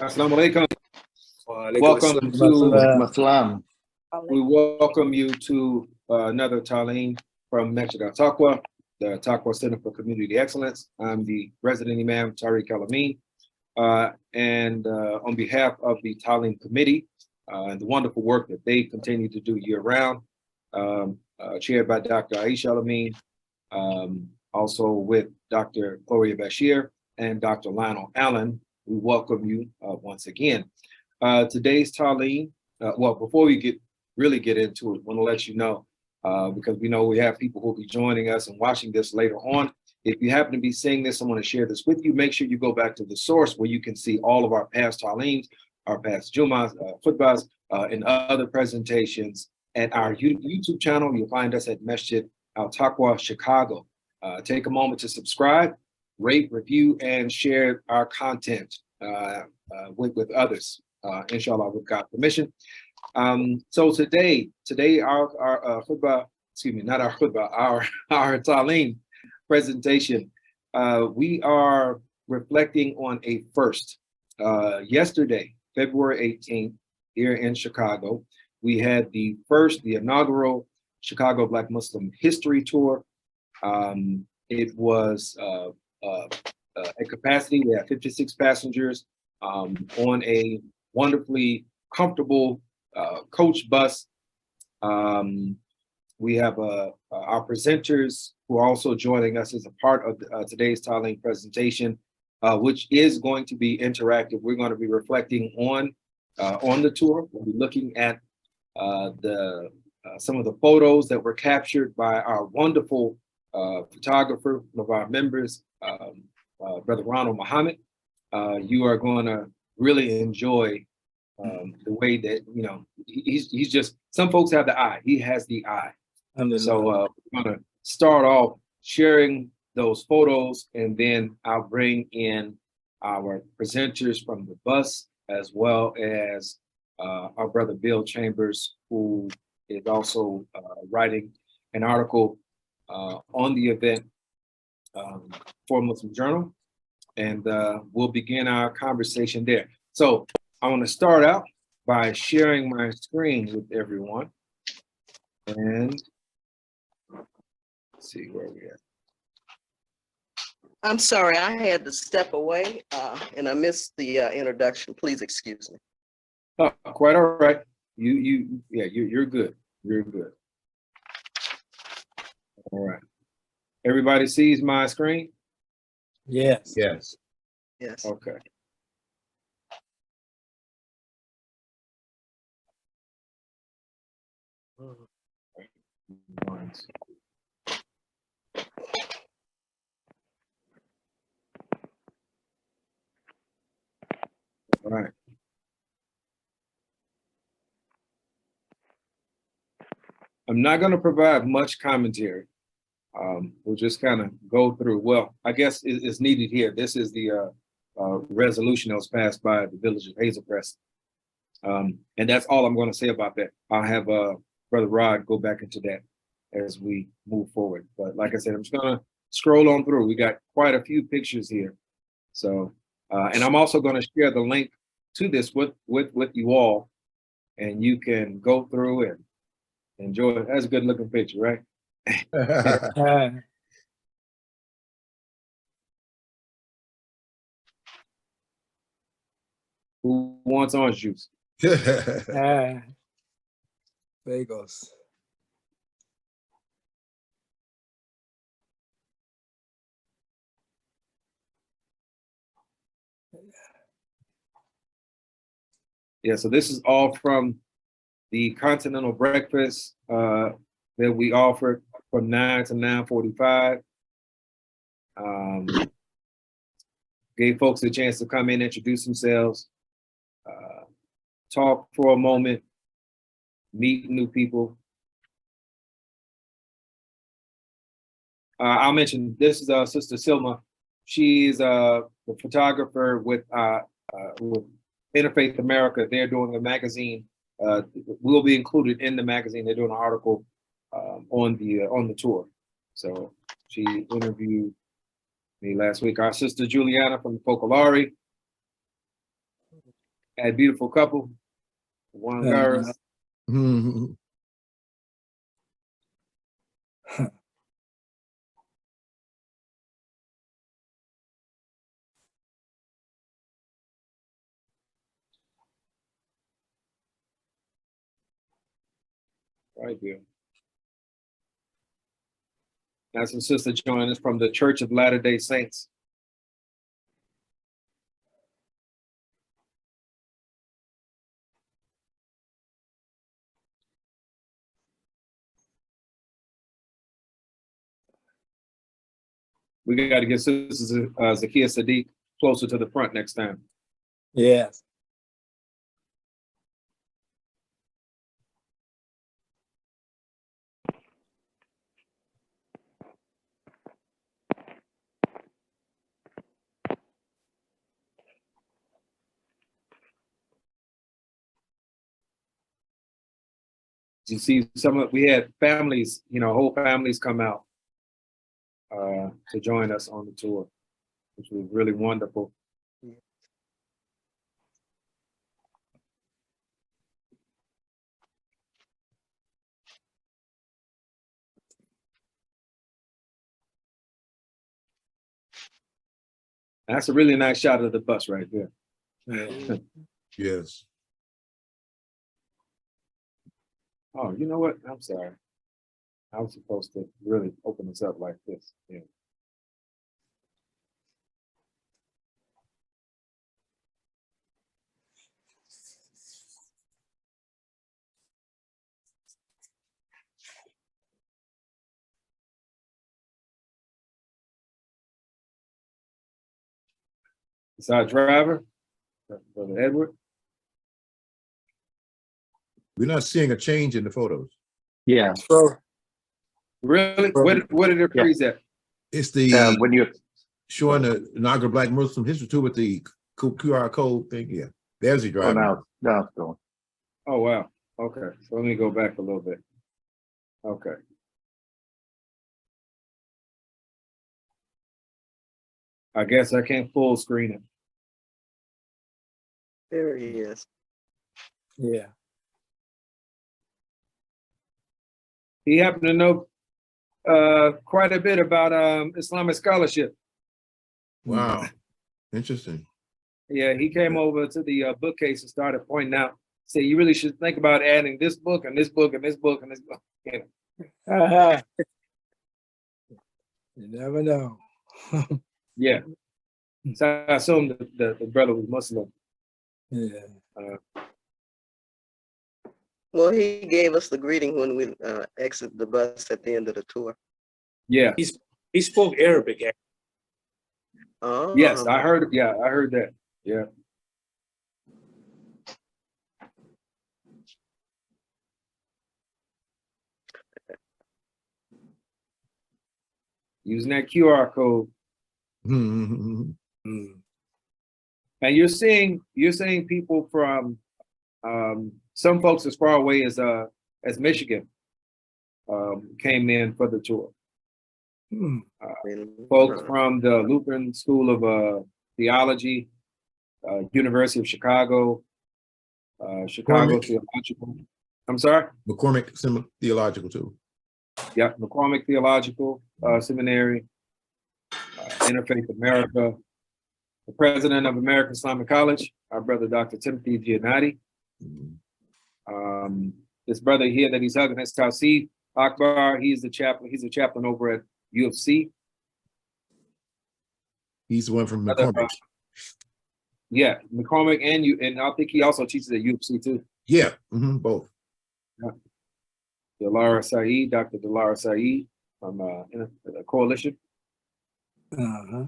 Assalamu alaikum. Walaikum Welcome assalam. to, we welcome you to another Talim from Masjid Al Taqwa, the Taqwa Center for Community Excellence. I'm the resident Imam Tariq Al-Amin. And on behalf of the Talim Committee and the wonderful work that they continue to do year round, chaired by Dr. Aisha Al-Amin, also with Dr. Gloria Bashir and Dr. Lionel Allen, we welcome you once again. Today's Talim, well, before we really get into it, I want to let you know, because we know we have people who will be joining us and watching this later on. If you happen to be seeing this, I want to share this with you. Make sure you go back to the source where you can see all of our past Talims, our past Jumas, khutbahs, and other presentations at our YouTube channel. You'll find us at Masjid Al Taqwa Chicago. Take a moment to subscribe, rate, review, and share our content with others, inshallah, with God's permission. So today our khutbah, excuse me, not our khutbah, our Talim presentation, we are reflecting on a first. Yesterday, February 18th, here in Chicago, we had the inaugural Chicago Black Muslim History Tour. It was at capacity. We had 56 passengers on a wonderfully comfortable coach bus. We have our presenters who are also joining us as a part of today's Talim presentation, which is going to be interactive. We're going to be reflecting on the tour. We'll be looking at some of the photos that were captured by our wonderful photographer, one of our members, Brother Ronald Muhammad. You are going to really enjoy the way that, you know, he's just, some folks have the eye. He has the eye. So we're going to start off sharing those photos, and then I'll bring in our presenters from the bus, as well as our brother Bill Chambers, who is also writing an article on the event for Muslim Journal, and we'll begin our conversation there. So I want to start out by sharing my screen with everyone, and let's see where we at. I'm sorry, I had to step away and I missed the introduction. Please excuse me. Oh, quite all right. You're good. You're good. All right. Everybody sees my screen? Yes. Yes. Okay. All right. I'm not going to provide much commentary. We'll just kind of go through. Well, I guess it's needed here. This is the resolution that was passed by the Village of Hazel Crest. And that's all I'm going to say about that. I'll have Brother Rod go back into that as we move forward. But like I said, I'm just going to scroll on through. We got quite a few pictures here. So, and I'm also going to share the link to this with you all, and you can go through and enjoy it. That's a good looking picture, right? Who wants orange juice? There he goes. Yeah, so this is all from the continental breakfast that we offered from 9 to 9:45. Gave folks a chance to come in, introduce themselves, talk for a moment, meet new people. I'll mention, this is Sister Silma. She's the photographer with Interfaith America. They're doing a magazine. Will be included in the magazine. They're doing an article on the tour. So she interviewed me last week. Our sister Juliana from the Focolari. Had a beautiful couple, one girl. Mhm. Right there. That's some sister joining us from the Church of Latter-day Saints. We got to get Sister Zakia Sadiq closer to the front next time. Yes. You see, we had families, whole families come out to join us on the tour, which was really wonderful. That's a really nice shot of the bus right there. Yeah. Yes. Oh, you know what? I'm sorry. I was supposed to really open this up like this. Yeah. It's our driver, Brother Edward. We're not seeing a change in the photos. Yeah, So, Really? What did it freeze at? It's the when you showing the inaugural Black Muslim History Tour with the QR code thing. Yeah, there's the oh driver. now it's going. Oh, wow. Okay. So let me go back a little bit. Okay. I guess I can't full screen it. There he is. yeah. He happened to know quite a bit about Islamic scholarship. Wow, interesting. Yeah, he came over to the bookcase and started pointing out, say, you really should think about adding this book and this book and this book and this book. Yeah. You never know. Yeah. So I assumed the brother was Muslim. Yeah. Well, he gave us the greeting when we exit the bus at the end of the tour. Yeah. He spoke Arabic. Oh. Yes, I heard. Yeah, I heard that. Yeah. Using that QR code. Mhm. Mm. And you're seeing people from some folks as far away as Michigan came in for the tour. Mm. Folks from the Lutheran School of Theology, University of Chicago, Chicago McCormick. Theological. I'm sorry? McCormick Theological too. Yeah, McCormick Theological Seminary, Interfaith America, the president of American Islamic College, our brother Dr. Timothy Giannotti. This brother here that he's hugging is Tausif Akbar. He's the chaplain. He's a chaplain over at U of C. He's the one from McCormick. Yeah, McCormick and I think he also teaches at U of C too. Yeah, both. Yeah. Dr. Delara Saeed from the Coalition. Uh-huh.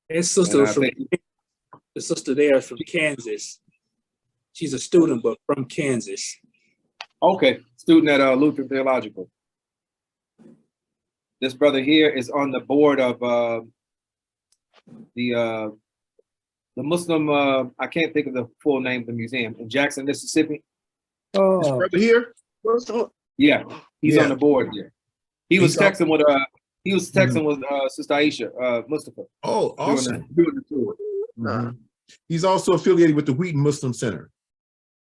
His sister was the sister there is from Kansas. She's a student, but from Kansas. Okay, student at Lutheran Theological. This brother here is on the board of the Muslim, I can't think of the full name of the museum, in Jackson, Mississippi. This Oh, brother here? Yeah, he's Yeah. on the board here. He was texting with Sister Aisha Mustafa. Oh, awesome. Doing the tour. Mhm. He's also affiliated with the Wheaton Muslim Center.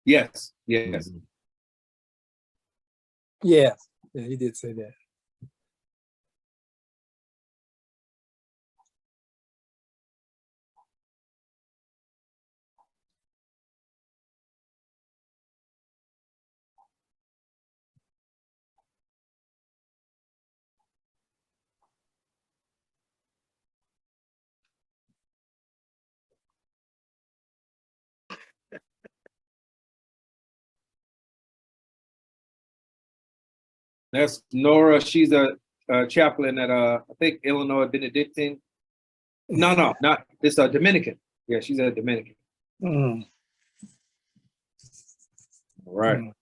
Yes, yes. Mhm. Yeah, yeah, he did say that. That's Nora. She's a chaplain at I think Illinois Benedictine. No, not it's a Dominican. Yeah, she's a Dominican. Mm. All right. Mm.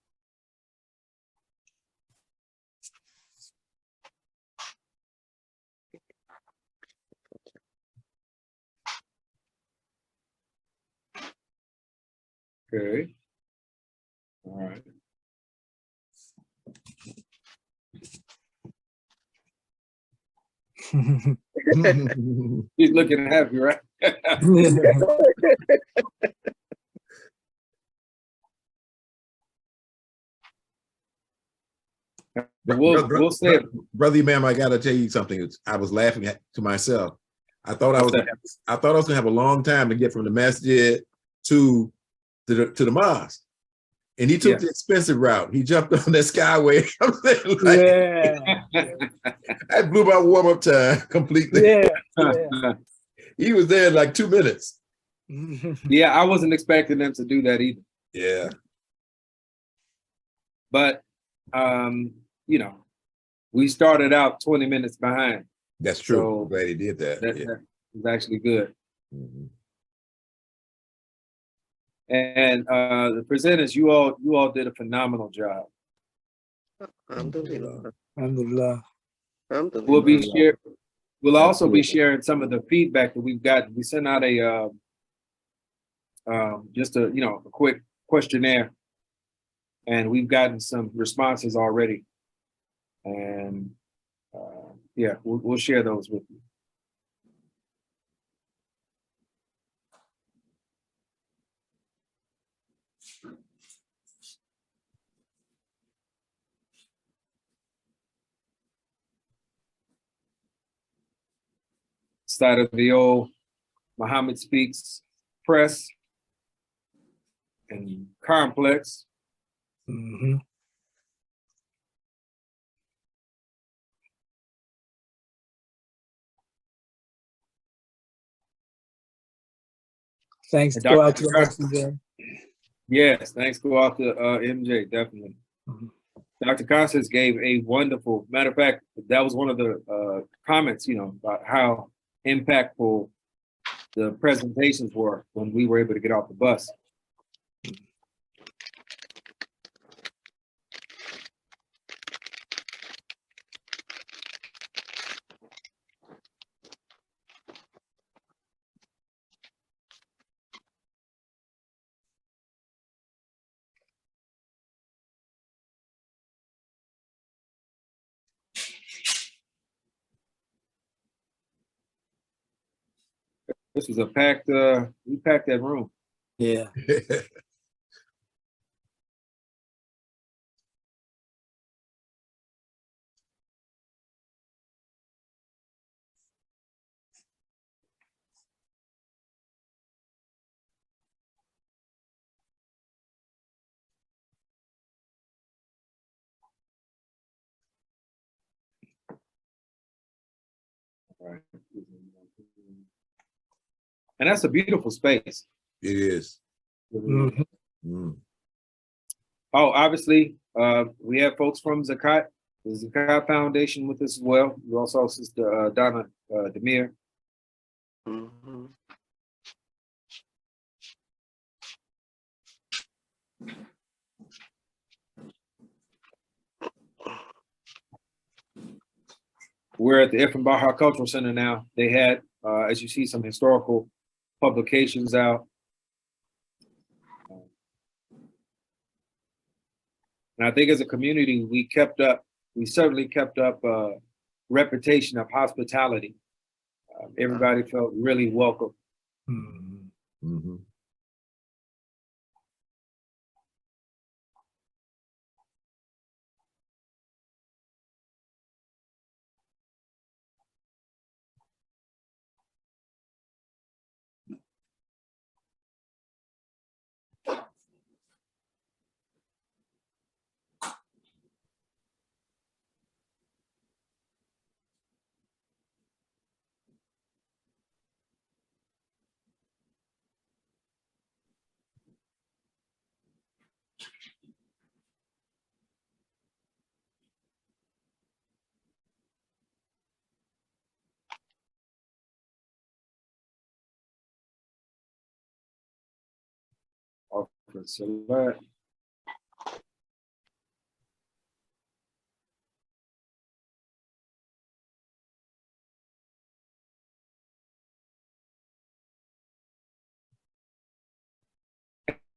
Okay. All right. He's looking happy, right? We'll say it. Brother Imam, I gotta tell you something. I was laughing to myself. I thought I was gonna have a long time to get from the masjid to the mosque. And he took the expensive route. He jumped on that skyway. I'm saying, I blew my warm-up time completely. He was there in like 2 minutes. Yeah, I wasn't expecting them to do that either. Yeah. But you know, we started out 20 minutes behind. That's true. So I'm glad he did that. That was actually good. Mhm. And the presenters, you all did a phenomenal job. Alhamdulillah. Alhamdulillah. Alhamdulillah. We'll also be sharing some of the feedback that we've gotten. We sent out a just a quick questionnaire, and we've gotten some responses already. And yeah, we'll share those with you. Side of the old Muhammad Speaks Press and Complex. Mm-hmm. Thanks go out to the messenger. Yes, thanks go out to MJ, definitely. Mm-hmm. Dr. Constance gave a wonderful, matter of fact, that was one of the comments, about how impactful the presentations were when we were able to get off the bus. This was a packed, we packed that room. Yeah. Right. And that's a beautiful space. It is. Mm-hmm. Mm. Oh, obviously, we have folks from Zakat, the Zakat Foundation with us as well. We also have Sister Donna Demir. Mhm. We're at the Ifrin Bahar Cultural Center now. They had, as you see, some historical publications out. And I think as a community, we certainly kept up a reputation of hospitality. Everybody felt really welcome. Mm-hmm. Mhm. Offer select.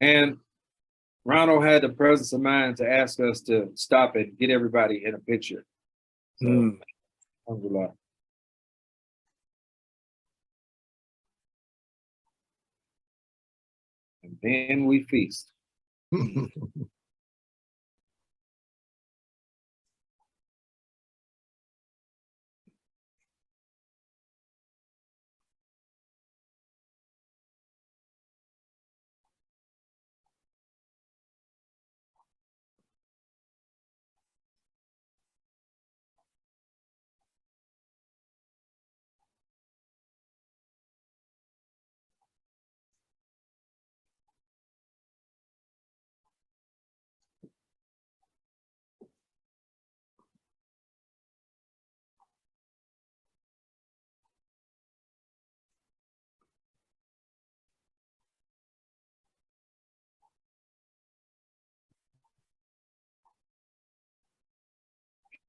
And Ronald had the presence of mind to ask us to stop and get everybody in a picture. So, alhamdulillah. And then we feast.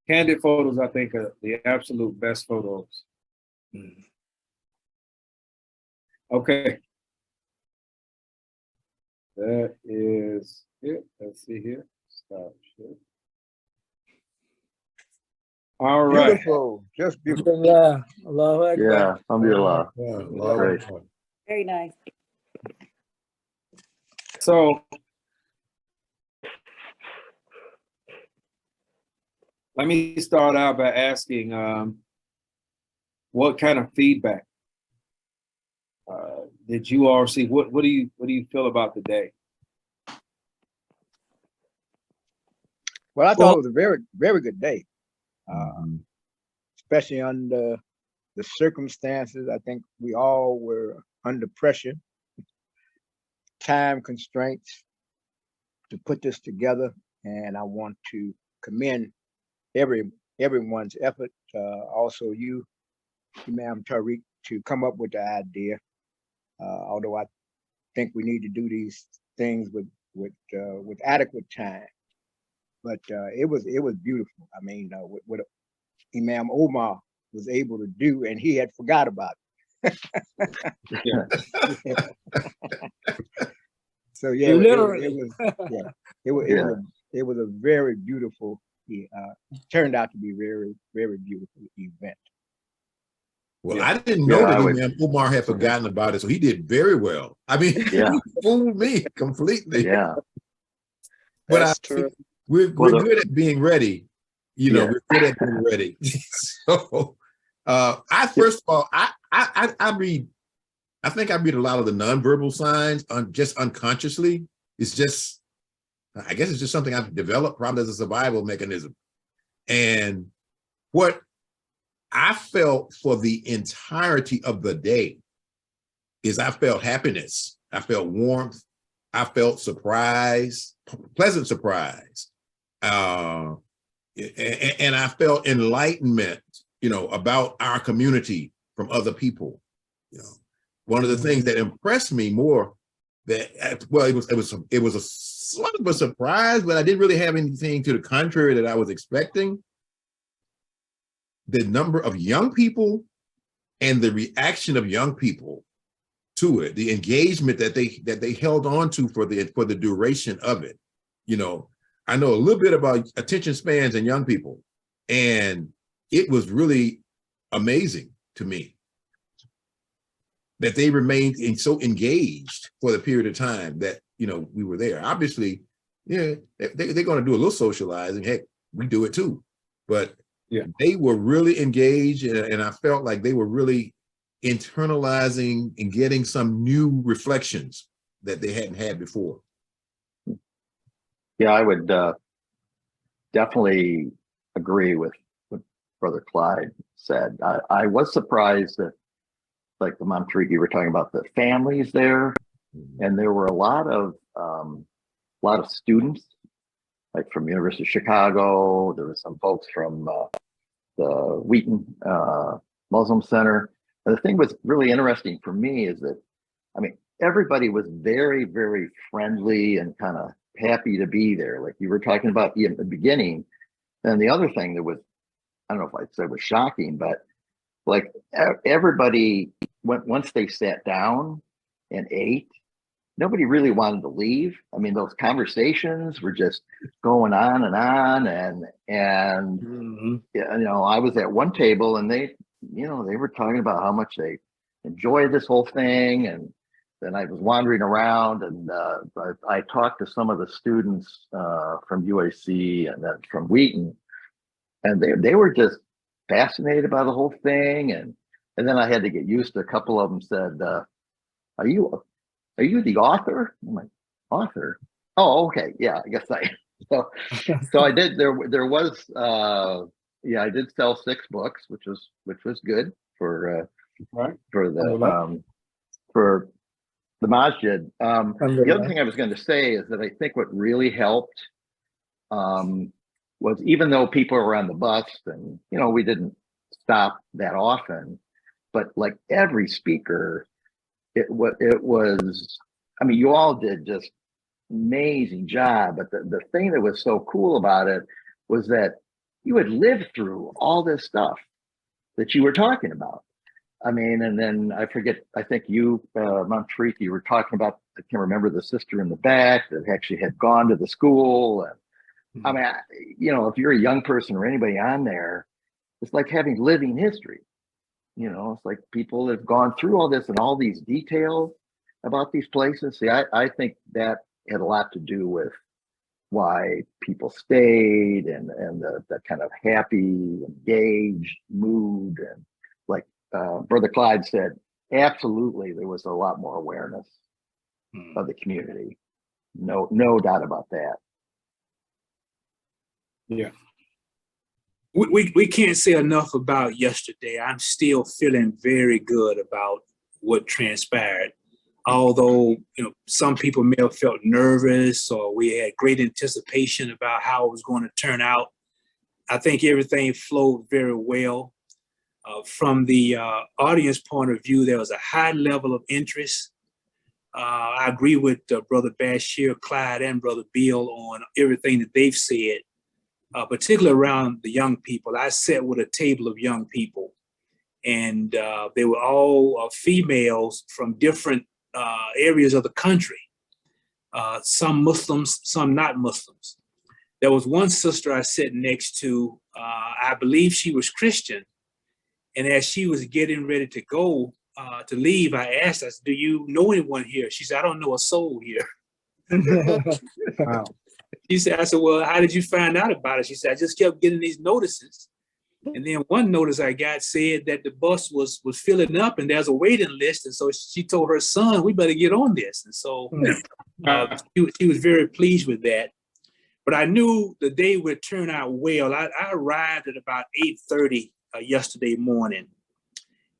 Candid photos, I think, are the absolute best photos. Okay. That is it. Let's see here. Stop share. All right. Beautiful, just beautiful. Yeah, Allahu Akbar. Yeah, alhamdulillah. Yeah, Great. Very nice. So let me start out by asking what kind of feedback did you all see? What do you feel about the day? Well, I thought it was a very, very good day, Mhm. especially under the circumstances. I think we all were under pressure, time constraints to put this together. And I want to commend everyone's effort. Also you, Imam Tariq, to come up with the idea. Although I think we need to do these things with adequate time. But it was beautiful. I mean, what Imam Omar was able to do, and he had forgot about it. Yeah. So yeah, it was a very beautiful. Turned out to be very, very beautiful event. Well, Yeah. I didn't know Yeah, that I would- Imam Umar had forgotten about it, so he did very well. I mean, Yeah. he fooled me completely. Yeah. But That's true. we're Well, good at being ready. You know, Yeah. we're good at being ready. So, first of all, I read. I think I read a lot of the nonverbal signs just unconsciously. It's just, I guess it's just something I've developed probably as a survival mechanism. And what I felt for the entirety of the day is I felt happiness. I felt warmth. I felt surprise, pleasant surprise. And I felt enlightenment, about our community from other people. One of the things that impressed me more it was a sort of a surprise, but I didn't really have anything to the contrary that I was expecting. The number of young people and the reaction of young people to it, the engagement that they held on to for the duration of it. I know a little bit about attention spans and young people, and it was really amazing to me. that they remained so engaged for the period of time that, you know, we were there. Obviously, yeah, they're going to do a little socializing. Heck, we do it too. But yeah, they were really engaged, and I felt like they were really internalizing and getting some new reflections that they hadn't had before. Yeah, I would definitely agree with what Brother Clyde said. I was surprised that, like the Montreat, you were talking about the families there, and there were a lot of students, like from University of Chicago. There were some folks from the Wheaton Muslim Center. And the thing was really interesting for me is that, I mean, everybody was very, very friendly and kind of happy to be there. Like you were talking about in the beginning. And the other thing that was, I don't know if I'd say was shocking, but like everybody went, once they sat down and ate, nobody really wanted to leave. I mean, those conversations were just going on and yeah, you know, I was at one table and they, you know, they were talking about how much they enjoyed this whole thing. And then I was wandering around and I talked to some of the students from UAC and then from Wheaton, and they were just fascinated by the whole thing. And then I had to get used to, a couple of them said, are you the author? I'm like, author? Oh, okay. Yeah, I guess so I did, there was, yeah, I did sell 6 books, which was good for the masjid. The other thing I was going to say is that I think what really helped was, even though people were on the bus and, you know, we didn't stop that often, but like every speaker, it was, I mean, you all did just amazing job, but the thing that was so cool about it was that you had lived through all this stuff that you were talking about. I mean, and then I forget, I think you, Montreat, you were talking about, I can remember the sister in the back that actually had gone to the school. And I mean, you know, if you're a young person or anybody on there, it's like having living history. You know, it's like people have gone through all this and all these details about these places. See, I think that had a lot to do with why people stayed and the kind of happy, engaged mood. And like Brother Clyde said, absolutely, there was a lot more awareness of the community. No doubt about that. yeah. We can't say enough about yesterday. I'm still feeling very good about what transpired. Although, you know, some people may have felt nervous or we had great anticipation about how it was going to turn out, I think everything flowed very well. From the audience point of view, there was a high level of interest. I agree with Brother Bashir, Clyde, and Brother Bill on everything that they've said. Particularly around the young people. I sat with a table of young people, and they were all females from different areas of the country, some Muslims, some not Muslims. There was one sister I sat next to, I believe she was Christian, and as she was getting ready to go, to leave, I asked her, do you know anyone here? She said, I don't know a soul here. Wow. She said, I said, well, how did you find out about it? She said, I just kept getting these notices. And then one notice I got said that the bus was filling up and there's a waiting list. And so she told her son, we better get on this. And so she was very pleased with that. But I knew the day would turn out well. I arrived at about 8:30 yesterday morning.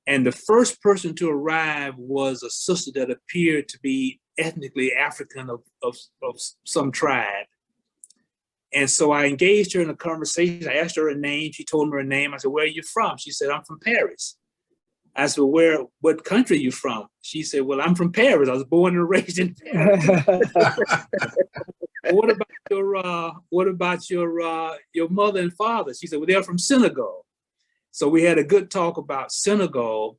And the first person to arrive was a sister that appeared to be ethnically African of some tribe. And so I engaged her in a conversation. I asked her her name. She told me her name. I said, where are you from? She said, I'm from Paris. I said, what country are you from? She said, well, I'm from Paris. I was born and raised in Paris. What about your mother and father? She said, well, they're from Senegal. So we had a good talk about Senegal,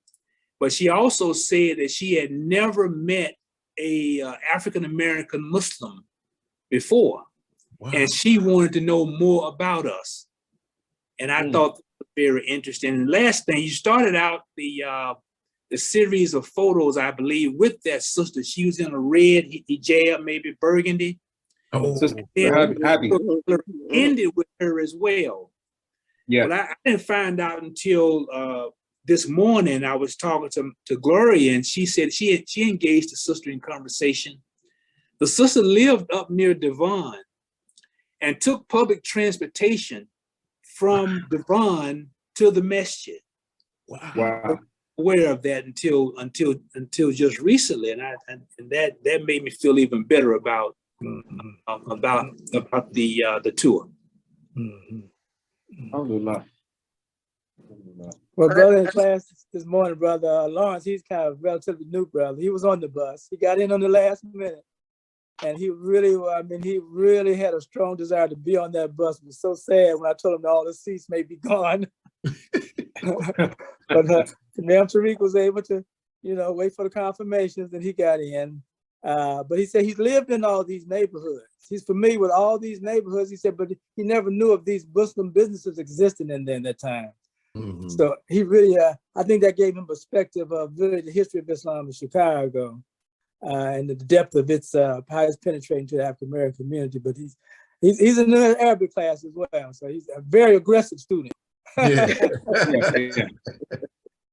but she also said that she had never met a African-American Muslim before. Wow. And she wanted to know more about us. And I thought that was very interesting. And last thing, you started out the the series of photos, I believe, with that sister. She was in a red hijab, maybe burgundy. Oh, Sister Then Happy. ended with her as well. Yeah. Well, I didn't find out until this morning. I was talking to Gloria, and she said she engaged the sister in conversation. The sister lived up near Devon and took public transportation from Devon to the masjid. Wow. Aware of that until just recently, and that made me feel even better about the tour. Alhamdulillah. Well, brother in class this morning, brother Lawrence, he's kind of relatively new brother. He was on the bus. He got in on the last minute. And he really had a strong desire to be on that bus. It was so sad when I told him that all the seats may be gone. But Ma'am Tariq was able to, wait for the confirmations, and he got in. But he said he's lived in all these neighborhoods. He's familiar with all these neighborhoods. He said, but he never knew of these Muslim businesses existing in there at that time. mhm. So he really, I think that gave him perspective of really the history of Islam in Chicago. And the depth of its how it's penetrating to the African American community. But he's in the Arabic class as well, so he's a very aggressive student. Yeah. Yeah.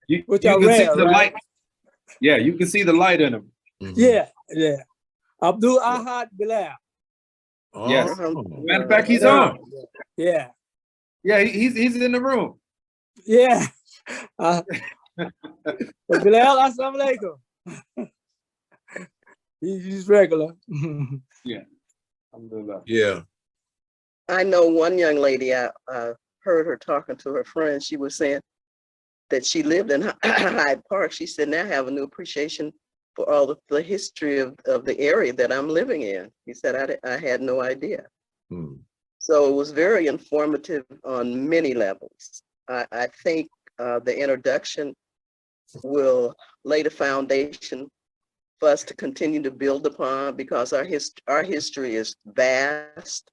You Which can I see read, the right? light. Yeah, you can see the light in him. Mhm. Yeah. Abdul Ahad Bilal. Oh, Yes. Matter of fact, he's Yeah. on. Yeah. Yeah, he's in the room. Yeah. But Bilal, assalamu alaikum. He's regular. Alhamdulillah. yeah. I know one young lady, I heard her talking to her friend. She was saying that she lived in Hyde Park. She said, now I have a new appreciation for all the history of the area that I'm living in. He said, I had no idea. Hmm. So it was very informative on many levels. I think the introduction will lay the foundation for us to continue to build upon, because our history is vast.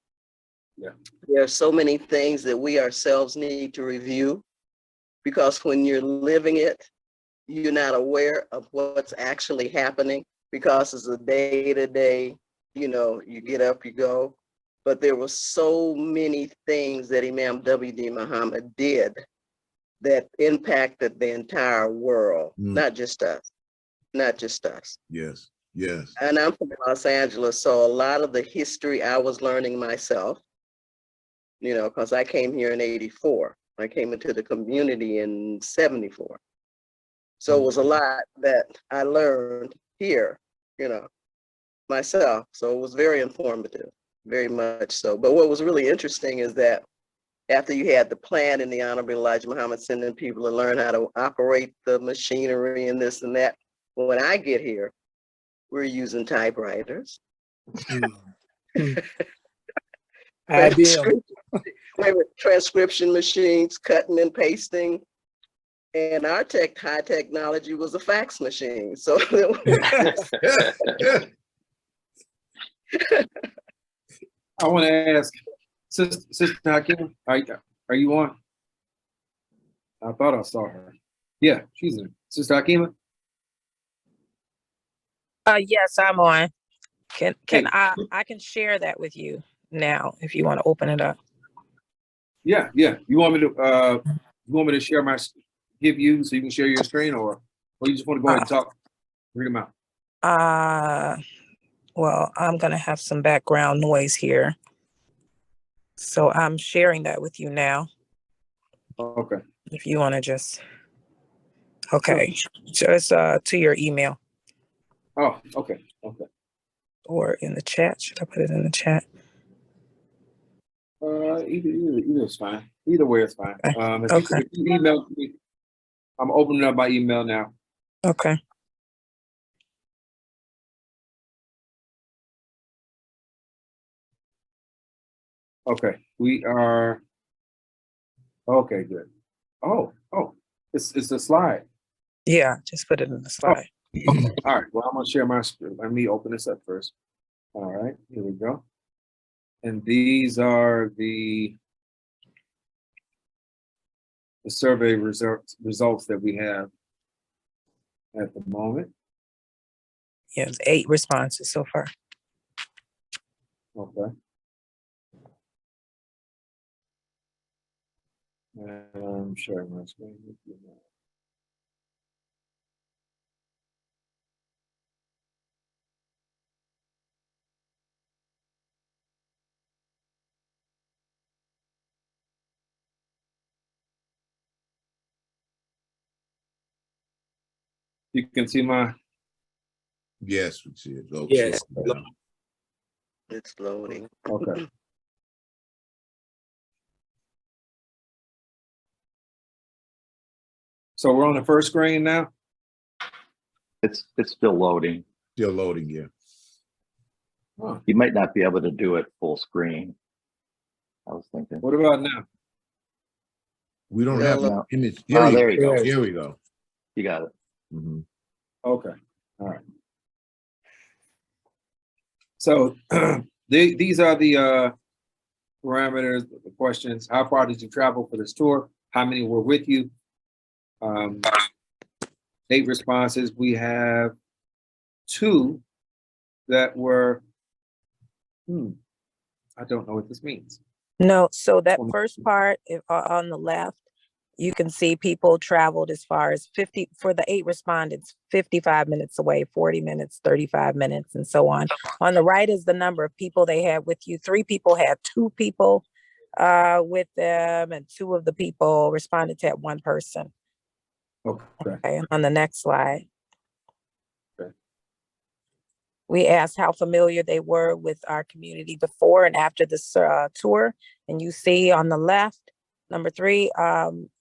Yeah. There are so many things that we ourselves need to review, because when you're living it, you're not aware of what's actually happening, because it's a day-to-day, you get up, you go. But there were so many things that Imam W.D. Muhammad did that impacted the entire world, not just us. Yes. Yes. And I'm from Los Angeles, so a lot of the history I was learning myself, because I came here in '84. I came into the community in '74. So it was a lot that I learned here, myself. So it was very informative, very much so. But what was really interesting is that after you had the plan and the Honorable Elijah Muhammad sending people to learn how to operate the machinery and this and that, when I get here, we're using typewriters. IBM. Transcription machines, cutting and pasting. And our high technology was a fax machine. So I want to ask Sister Hakim, are you on? I thought I saw her. Yeah, she's in. Sister Hakima? Yes, I'm on. Can Hey. I can share that with you now if you want to open it up. Yeah. You want me to share give you so you can share your screen, or you just want to go ahead and talk? Read them out. Well, I'm gonna have some background noise here. So I'm sharing that with you now. Okay. If you want to just okay. So it's to your email Oh, okay. or in the chat. Should I put it in the chat? Either is fine. Either way is fine. Okay. If you email me, I'm opening up my email now. Okay. Okay, we are. Okay, good. Oh, it's a slide. Yeah, just put it in the slide. Okay. All right. Well, I'm gonna share my screen. Let me open this up first. All right, here we go. And these are the survey results that we have. at the moment. Yeah, it's 8 responses so far. Okay. And I'm sharing my screen with you now. You can see my, Yes, we see it. Go Yes. down. It's loading. okay. So we're on the first screen now? It's still loading. Still loading, yeah. Huh. You might not be able to do it full screen. I was thinking. What about now? We don't No, have look. an image. Oh, there you go. Here we go. You got it. Mhm. Okay, all right. So these are the parameters, the questions. How far did you travel for this tour? How many were with you? 8 responses. We have 2 that were, I don't know what this means. No, so that first part on the left, you can see people traveled as far as 50 for the 8 respondents, 55 minutes away, 40 minutes, 35 minutes, and so on. On the right is the number of people they had with you. 3 people had 2 people with them, and 2 of the people responded to 1 person. Okay. Okay, and on the next slide. Okay. We asked how familiar they were with our community before and after this tour. And you see on the left, number 3,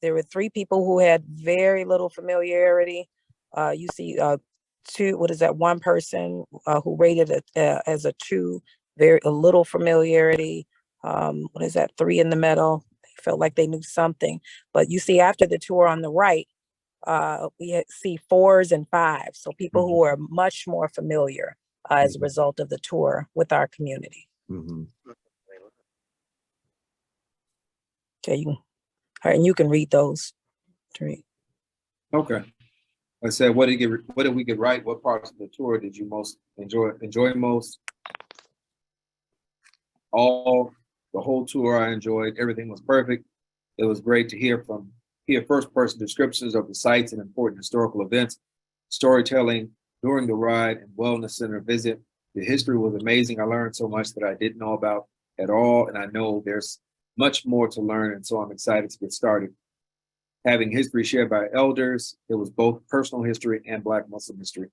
there were 3 people who had very little familiarity. You see 2, what is that? 1 person who rated it as a 2, a little familiarity. What is that? 3 in the middle. They felt like they knew something. But you see after the tour on the right, we see 4s and 5s. So people who are much more familiar as a result of the tour with our community. Mhm. Okay, all right, and you can read those. Okay. I said, what did we get right? What parts of the tour did you most enjoy most? The whole tour I enjoyed. Everything was perfect. It was great to hear first-person descriptions of the sites and important historical events, storytelling during the ride and wellness center visit. The history was amazing. I learned so much that I didn't know about at all, and I know there's much more to learn, and so I'm excited to get started. Having history shared by elders, it was both personal history and Black Muslim history.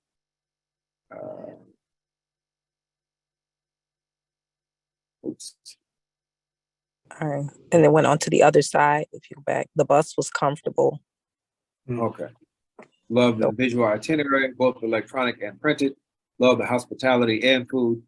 Oops. All right, and then went on to the other side. If you go back, the bus was comfortable. Okay. Love the visual itinerary, both electronic and printed. Love the hospitality and food.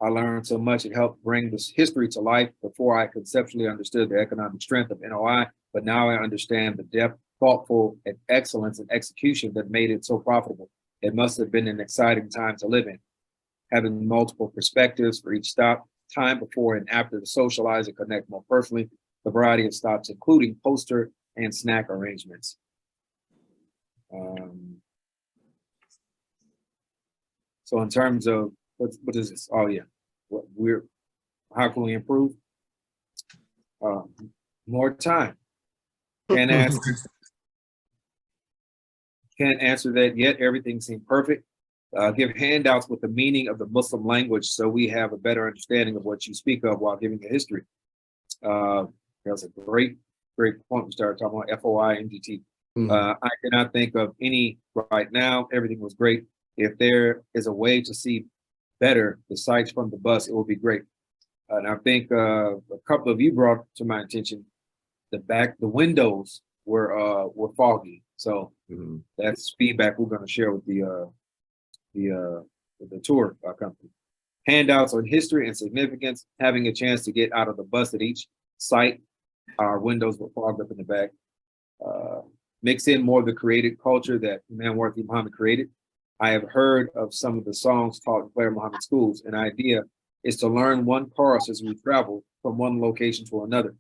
I learned so much. It helped bring this history to life. Before, I conceptually understood the economic strength of NOI, but now I understand the depth, thoughtful, and excellence in execution that made it so profitable. It must have been an exciting time to live in. Having multiple perspectives for each stop, time before and after to socialize and connect more personally, the variety of stops, including poster and snack arrangements. So in terms of what is this? Oh yeah, how can we improve? More time. Can't answer that yet. Everything seemed perfect. Give handouts with the meaning of the Muslim language so we have a better understanding of what you speak of while giving a history. That was a great point. We started talking about FOI, MGT. I cannot think of any right now. Everything was great. If there is a way to see better the sights from the bus, it will be great. And I think a couple of you brought to my attention the windows were foggy. So that's feedback we're going to share with the tour company. Handouts on history and significance, having a chance to get out of the bus at each site. Our windows were fogged up in the back. Mix in more of the creative culture that Imam Worthy Muhammad created. I have heard of some of the songs taught in Claire Muhammad schools. An idea is to learn one chorus as we travel from one location to another.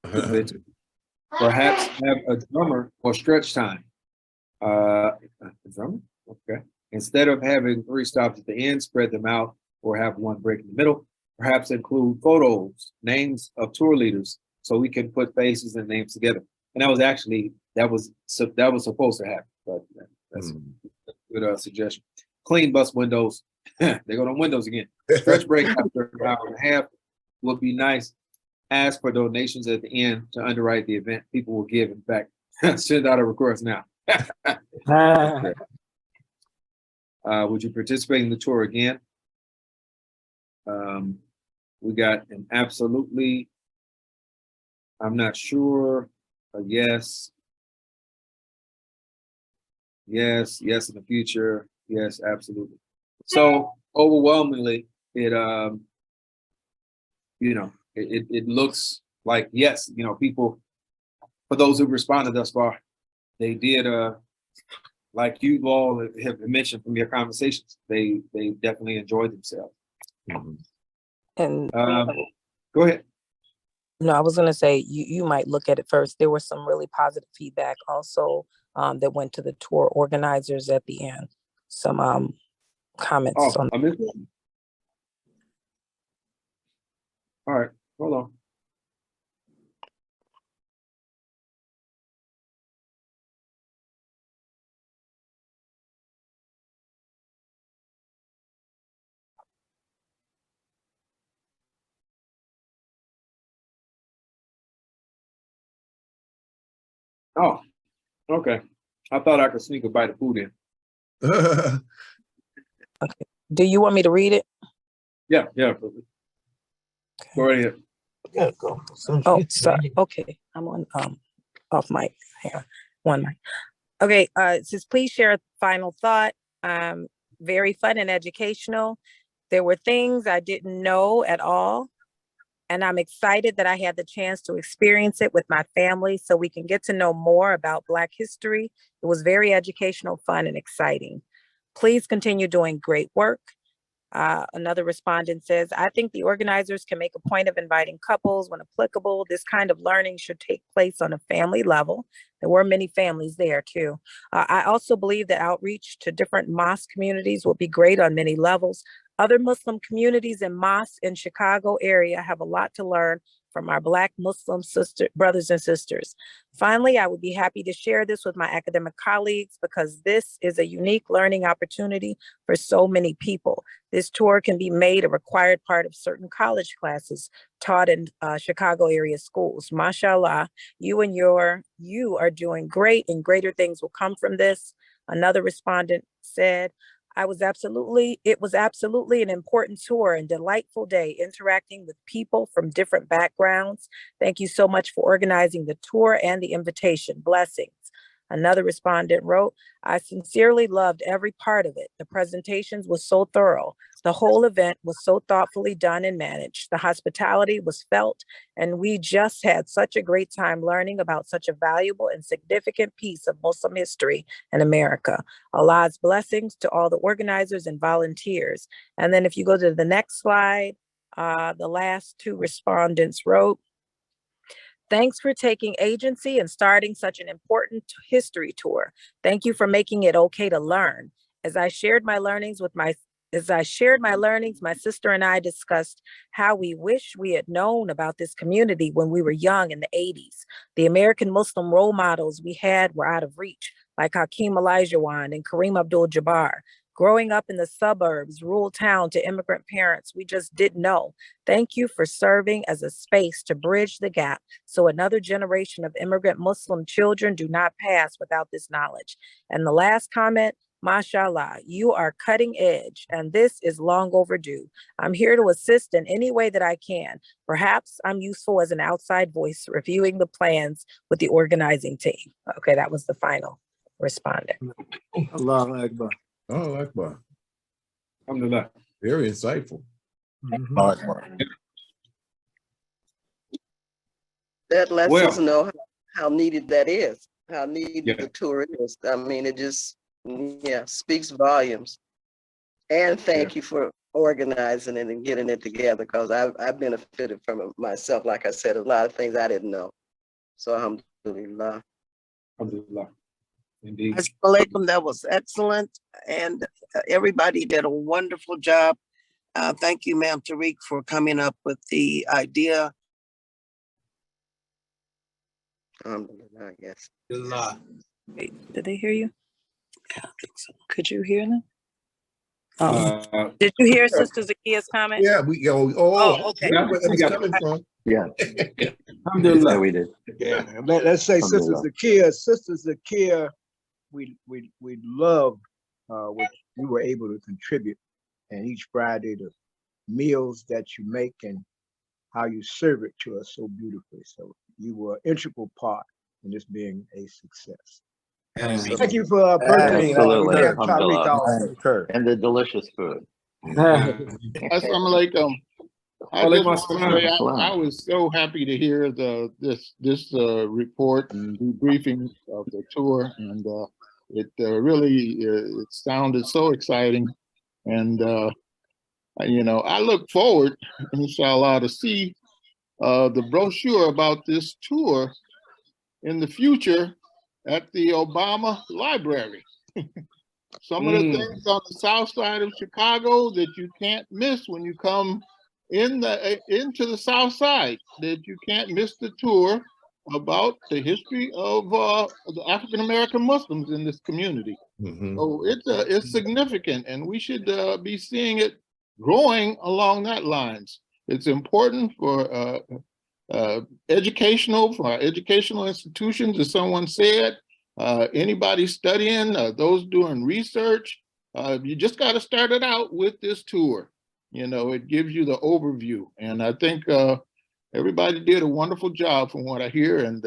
Perhaps have a drummer or stretch time. Okay. Instead of having 3 stops at the end, spread them out or have one break in the middle. Perhaps include photos, names of tour leaders, so we can put faces and names together. And that was actually, that was supposed to happen, but that's a good suggestion. Clean bus windows. They go on windows again. Stretch break after an hour and a half would be nice. Ask for donations at the end to underwrite the event. People will give. In fact, send out a request now. Would you participate in the tour again? We got an absolutely, I'm not sure, a yes. Yes, yes in the future. Yes, absolutely. So overwhelmingly, it it looks like yes, people, for those who responded thus far, they did like you all have mentioned from your conversations, they definitely enjoyed themselves. And Go ahead. no, I was gonna say you might look at it first. There was some really positive feedback also that went to the tour organizers at the end. Some comments on. I missed it. All right, hold on. Oh, okay. I thought I could sneak a bite of food in. Okay. Do you want me to read it? Yeah. Go right ahead. Yeah, go. Oh, sorry. Okay, I'm on off mic. Yeah, one mic. Okay, it says please share a final thought. Very fun and educational. There were things I didn't know at all, and I'm excited that I had the chance to experience it with my family so we can get to know more about Black history. It was very educational, fun, and exciting. Please continue doing great work. Another respondent says, I think the organizers can make a point of inviting couples when applicable. This kind of learning should take place on a family level. There were many families there too. I also believe that outreach to different mosque communities will be great on many levels. Other Muslim communities and mosques in Chicago area have a lot to learn from our Black Muslim brothers and sisters. Finally, I would be happy to share this with my academic colleagues because this is a unique learning opportunity for so many people. This tour can be made a required part of certain college classes taught in Chicago area schools. Mashallah, you are doing great, and greater things will come from this. Another respondent said, it was absolutely an important tour and delightful day interacting with people from different backgrounds. Thank you so much for organizing the tour and the invitation. Blessings. Another respondent wrote, I sincerely loved every part of it. The presentations was so thorough. The whole event was so thoughtfully done and managed. The hospitality was felt, and we just had such a great time learning about such a valuable and significant piece of Muslim history in America. Allah's blessings to all the organizers and volunteers. And then if you go to the next slide, the last 2 respondents wrote, thanks for taking agency and starting such an important history tour. Thank you for making it okay to learn. As I shared my learnings, my sister and I discussed how we wish we had known about this community when we were young in the 80s. The American Muslim role models we had were out of reach, like Hakeem Olajuwon and Kareem Abdul-Jabbar. Growing up in the suburbs, rural town to immigrant parents, we just didn't know. Thank you for serving as a space to bridge the gap so another generation of immigrant Muslim children do not pass without this knowledge. And the last comment, mashallah, you are cutting edge, and this is long overdue. I'm here to assist in any way that I can. Perhaps I'm useful as an outside voice reviewing the plans with the organizing team. Okay, that was the final respondent. Allahu Akbar. Oh, Akbar. Alhamdulillah. Very insightful. That lets us Well, know how needed that is, how needed Yeah. the tour is. I mean, it just, speaks volumes. And thank you for organizing it and getting it together, because I've benefited from it myself. Like I said, a lot of things I didn't know. So alhamdulillah. Alhamdulillah. Indeed. Assalamualaikum, that was excellent. And everybody did a wonderful job. Thank you, Ma'am Tariq, for coming up with the idea. Yes. Wait, did they hear you? Yeah, I think so. Could you hear them? Oh. Did you hear Sister Zakia's comment? Yeah, Okay. I where that was coming from. Yeah, Alhamdulillah. yeah, we did. Yeah, let's say Sister Zakia, we love what you were able to contribute, and each Friday the meals that you make and how you serve it to us so beautifully. So you were an integral part in this being a success. So thank you for birthday, Absolutely. Tariq Alhamdulillah. also. And the delicious food. Assalamualaikum. I just want to say Assalam. I was so happy to hear this report and debriefing of the tour, and it really it sounded so exciting, and you know, I look forward, inshallah, to see the brochure about this tour in the future at the Obama Library. Some of the things on the south side of Chicago that you can't miss when you come into the south side, that you can't miss the tour about the history of the African-American Muslims in this community. So it's significant, and we should be seeing it growing along that lines. It's important for for our educational institutions, as someone said, anybody studying, those doing research, you just got to start it out with this tour. You know, it gives you the overview, and I think everybody did a wonderful job from what I hear, and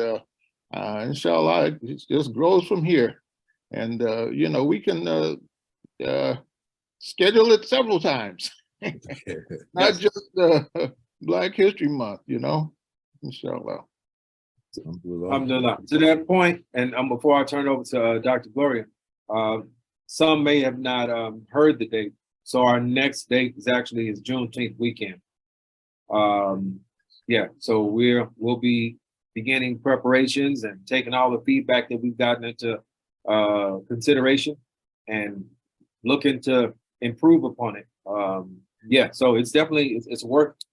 inshallah, it just grows from here. And you know, we can schedule it several times, not just Black History Month, you know, inshallah. Alhamdulillah. To that point, and before I turn it over to Dr. Gloria, some may have not heard the date. So our next date is Juneteenth weekend. Yeah, so we'll be beginning preparations and taking all the feedback that we've gotten into consideration and looking to improve upon it. Yeah, so it's definitely it's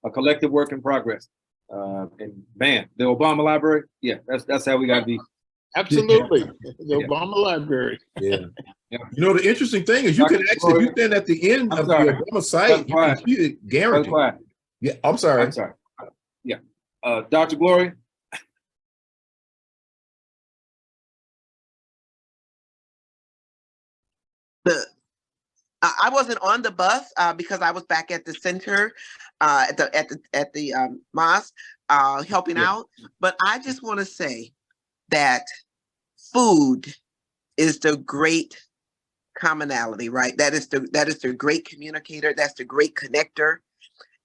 a collective work in progress. And man, the Obama Library, yeah, that's how we gotta be. Absolutely, the Obama Library. Yeah. You know, the interesting thing is you can actually, if you stand at the end of the Obama site, you can see it guaranteed. Yeah, I'm sorry. Yeah, Dr. Gloria. I wasn't on the bus because I was back at the center at the mosque helping out. But I just want to say that food is the great commonality, right? That is the great communicator. That's the great connector.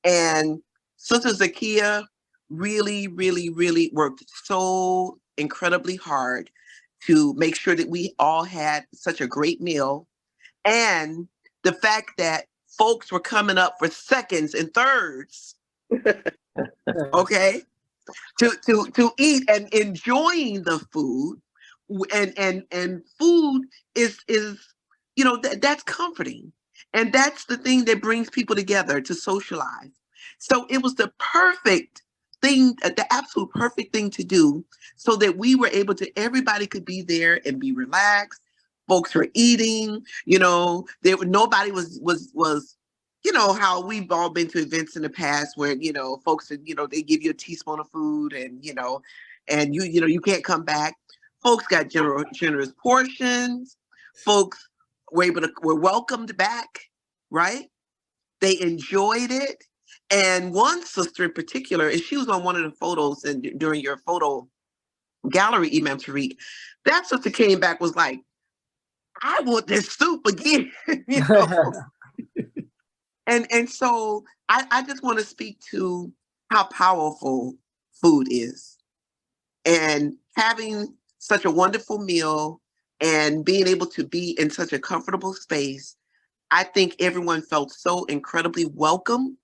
And Sister Zakia really, really, really worked so incredibly hard to make sure that we all had such a great meal. And the fact that folks were coming up for seconds and thirds, okay, to eat and enjoying the food, and food is you know that's comforting, and that's the thing that brings people together to socialize. So it was the perfect thing, the absolute perfect thing to do, so that we were able to, everybody could be there and be relaxed. Folks were eating, you know, nobody was, you know, how we've all been to events in the past where, you know, folks, you know, they give you a teaspoon of food and, you know, you can't come back. Folks got generous portions. Folks were welcomed back, right? They enjoyed it. And one sister in particular, and she was on one of the photos and during your photo gallery, Imam Tariq, that sister came back, was like, I want this soup again, you know? And so I just want to speak to how powerful food is, and having such a wonderful meal and being able to be in such a comfortable space. I think everyone felt so incredibly welcome,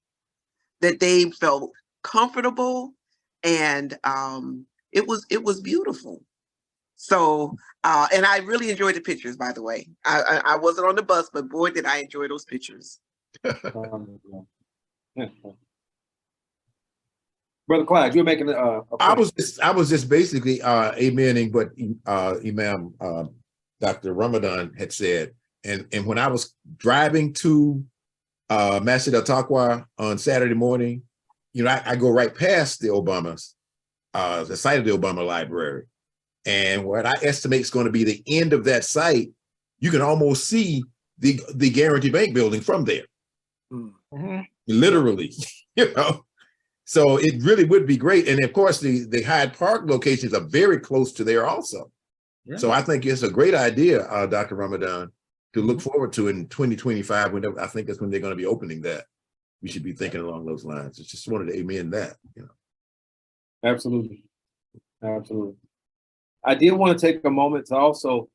that they felt comfortable, and it was beautiful. So, and I really enjoyed the pictures, by the way. I wasn't on the bus, but boy, did I enjoy those pictures. Brother Clyde, you're making a I was just basically amening what Imam Dr. Ramadan had said, and when I was driving to Masjid Al Taqwa on Saturday morning, you know, I go right past the Obamas, the site of the Obama Library, and what I estimate is going to be the end of that site, you can almost see the Guarantee Bank building from there, literally, you know. So it really would be great. And of course, the Hyde Park locations are very close to there also. Yeah. So I think it's a great idea, Dr. Ramadan, to look forward to in 2025, whenever I think that's when they're going to be opening that. We should be thinking along those lines. I just wanted to amen that, you know. Absolutely. Absolutely. I did want to take a moment to also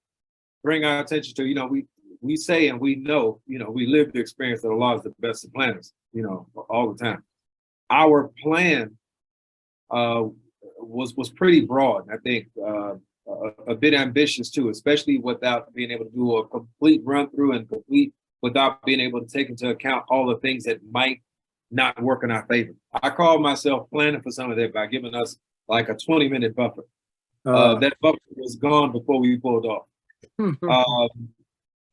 bring our attention to, you know, we say and we know, you know, we live the experience that Allah is the best of planners, you know, all the time. Our plan was pretty broad. I think a bit ambitious too, especially without being able to do a complete run through and without being able to take into account all the things that might not work in our favor. I call myself planning for some of that by giving us like a 20-minute buffer. That buffer was gone before we pulled off.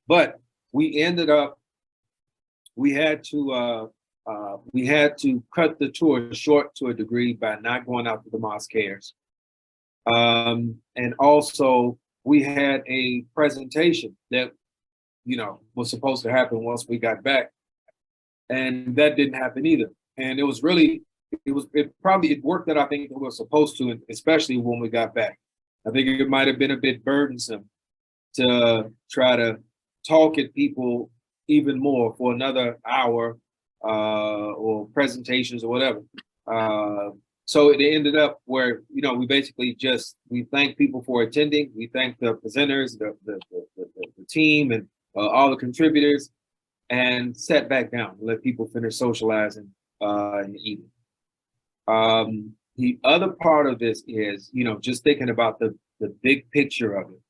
But we ended up, we had to cut the tour short to a degree by not going out to the mosque cares. And also we had a presentation that, you know, was supposed to happen once we got back. And that didn't happen either. And it worked that I think it was supposed to, especially when we got back. I think it might have been a bit burdensome to try to talk at people even more for another hour or presentations or whatever. So it ended up where, you know, we basically we thank people for attending. We thank the presenters, the team, and all the contributors, and sat back down, let people finish socializing in the evening. The other part of this is, you know, just thinking about the big picture of it.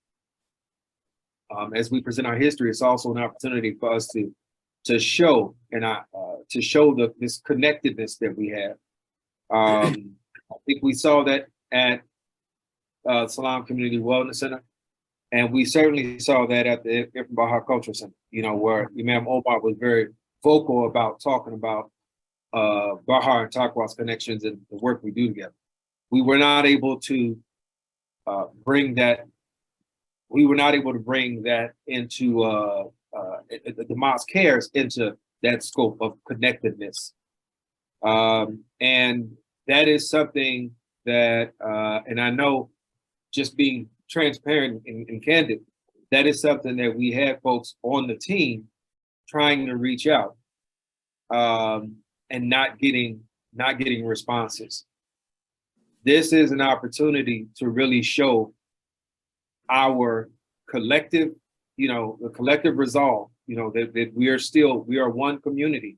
As we present our history, it's also an opportunity for us to show this connectedness that we have. I think we saw that at Salam Community Wellness Center, and we certainly saw that at the Ibn Bahar Cultural Center, you know, where Imam Omar was very vocal about talking about Bahar and Taqwa's connections and the work we do together. We were not able to bring that into the mosque cares into that scope of connectedness. And that is something that, and I know, just being transparent and candid, that is something that we had folks on the team trying to reach out and not getting responses. This is an opportunity to really show our collective, you know, the collective resolve, you know, that we are one community.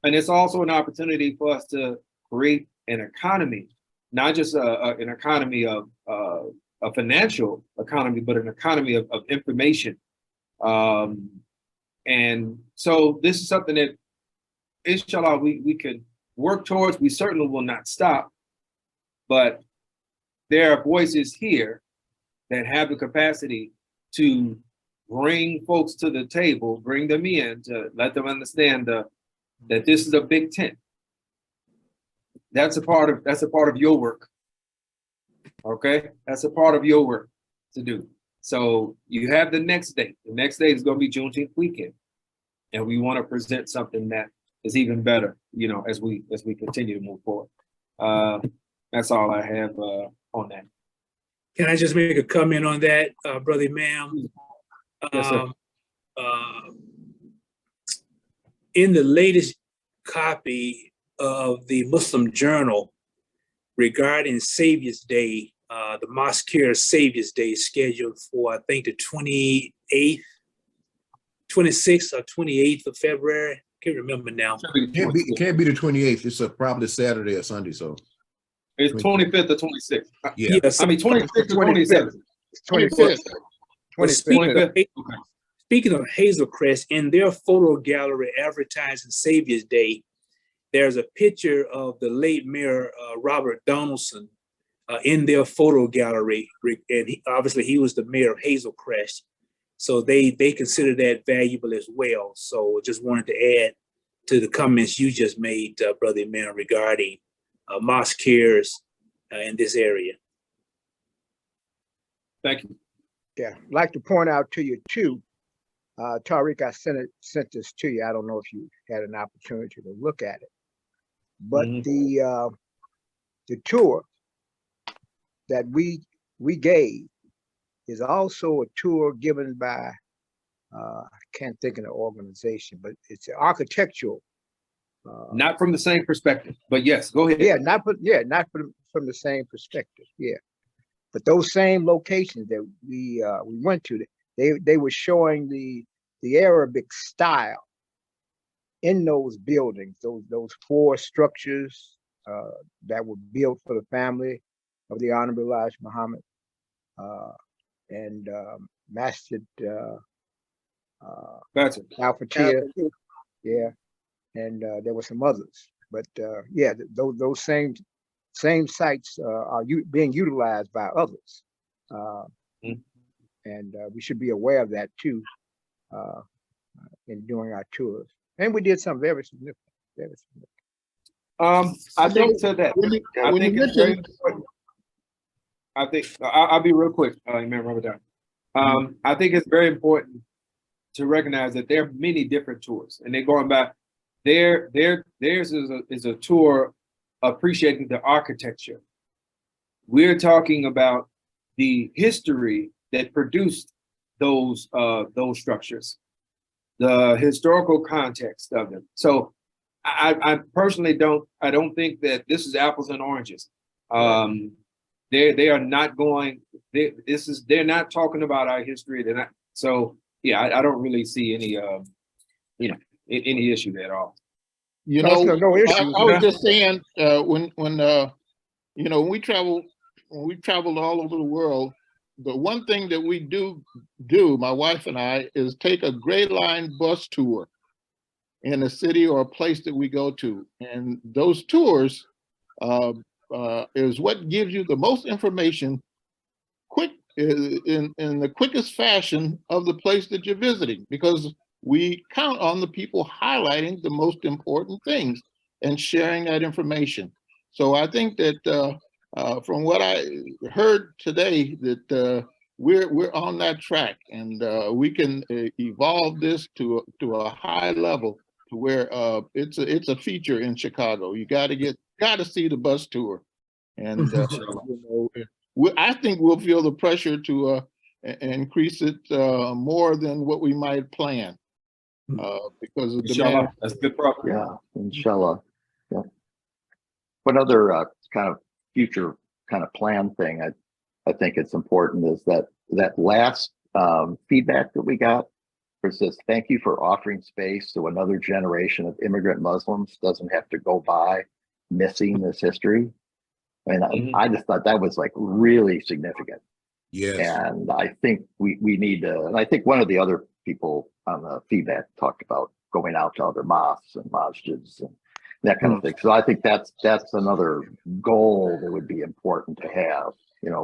And it's also an opportunity for us to create an economy, not just an economy of a financial economy, but an economy of information. And so this is something that, inshallah, we can work towards. We certainly will not stop, but there are voices here that have the capacity to bring folks to the table, bring them in, to let them understand that this is a big tent. That's a part of your work. Okay, that's a part of your work to do. So you have the next day. The next day is going to be Juneteenth weekend, and we want to present something that is even better, you know, as we continue to move forward. That's all I have on that. Can I just make a comment on that, Brother Imam? Yes, sir. In the latest copy of the Muslim Journal regarding Savior's Day, the Mosque Savior's Day is scheduled for, I think, the 26th or 28th of February. Can't remember now. It can't be the 28th. It's probably Saturday or Sunday. So it's 25th or 26th. Yeah. I mean 26th or 27th. 25th. 25th. Speaking of Hazelcrest, in their photo gallery advertising Savior's Day, there's a picture of the late Mayor Robert Donaldson in their photo gallery, and obviously he was the mayor of Hazelcrest, so they consider that valuable as well. So just wanted to add to the comments you just made, Brother Mayor, regarding mosque cares in this area. Thank you. Yeah, I'd like to point out to you too, Tariq, I sent this to you. I don't know if you had an opportunity to look at it, but the tour that we gave is also a tour given by I can't think of the organization, but it's an architectural. Not from the same perspective, but yes, go ahead. Yeah, not from the same perspective. Yeah, but those same locations that we went to, they were showing the Arabic style in those buildings, those four structures that were built for the family of the Honorable Elijah Muhammad, and Masjid Al-Fatih, yeah, and there were some others, but yeah, those same sites are being utilized by others, and we should be aware of that too in doing our tours. And we did something very significant. Very significant. I think to that. I think it's very important. I think I'll be real quick, Imam Ramadan. I think it's very important to recognize that there are many different tours, and they're going back. Theirs is a tour appreciating the architecture. We're talking about the history that produced those structures, the historical context of them. So I personally don't think that this is apples and oranges. They are not going. They're not talking about our history. They're not. So yeah, I don't really see any any issue there at all. You know, no issue. I was just saying when we traveled all over the world, the one thing that we do, my wife and I, is take a Gray Line bus tour in a city or a place that we go to, and those tours is what gives you the most information quick in the quickest fashion of the place that you're visiting, because we count on the people highlighting the most important things and sharing that information. So I think that from what I heard today, that we're on that track, and we can evolve this to a high level to where it's a feature in Chicago. You got to see the bus tour, and I think we'll feel the pressure to increase it more than what we might plan. Because of demand. That's good problem. Yeah, inshallah. Yeah. What other kind of future kind of plan thing I think it's important is that last feedback that we got was this: thank you for offering space so another generation of immigrant Muslims doesn't have to go by missing this history. And I just thought that was like really significant. Yes. And I think we need to, and I think one of the other people on the feedback talked about going out to other mosques and masjids and that kind of thing. So I think that's another goal that would be important to have,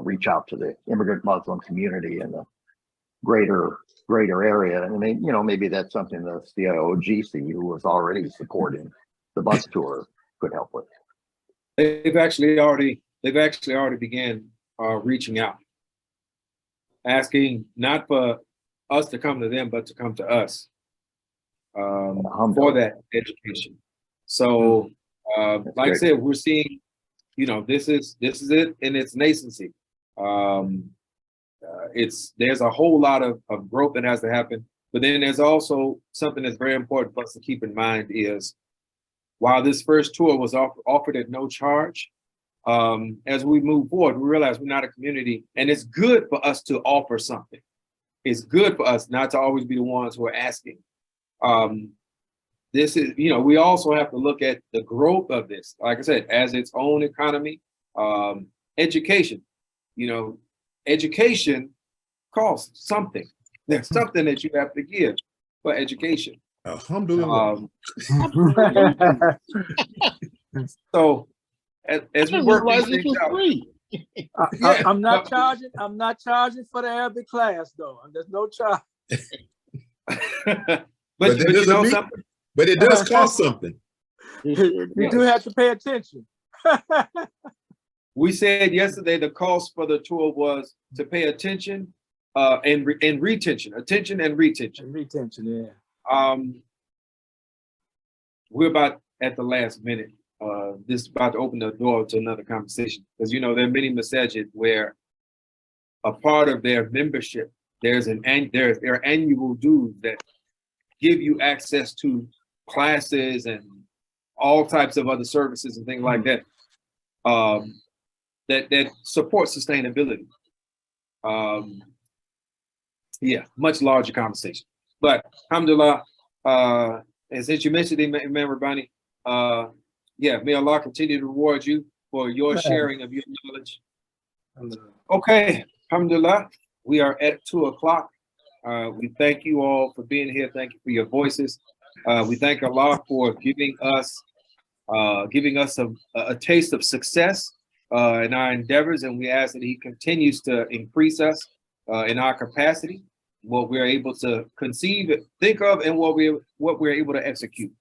reach out to the immigrant Muslim community in the greater area. And maybe that's something the CIOGC, who was already supporting the bus tour, could help with. They've actually already began reaching out, asking not for us to come to them, but to come to us for that education. So, like I said, we're seeing, this is it in its nascency. There's a whole lot of growth that has to happen, but then there's also something that's very important for us to keep in mind is, while this first tour was offered at no charge, as we move forward, we realize we're not a community, and it's good for us to offer something. It's good for us not to always be the ones who are asking. This is, we also have to look at the growth of this, like I said, as its own economy. Education, education costs something. There's something that you have to give for education. Alhamdulillah. So as I we didn't work realize these this things was out, free. yeah, I'm not charging. I'm not charging for the Arabic class though. There's no charge. but that you doesn't know mean- something? But it does cost something. You do have to pay attention. We said yesterday the cost for the tour was to pay attention and retention, attention and retention. Retention, yeah. We're about at the last minute. This is about to open the door to another conversation because you know there are many masajid where a part of their membership there's their annual dues that give you access to classes and all types of other services and things like that. That support sustainability. Yeah, much larger conversation. But alhamdulillah, and since you mentioned Imam Rabbani, yeah, may Allah continue to reward you for your sharing of your knowledge. Okay, alhamdulillah, we are at 2 o'clock. We thank you all for being here. Thank you for your voices. We thank Allah for giving us a taste of success in our endeavors, and we ask that He continues to increase us in our capacity, what we're able to conceive, think of, and what we're able to execute.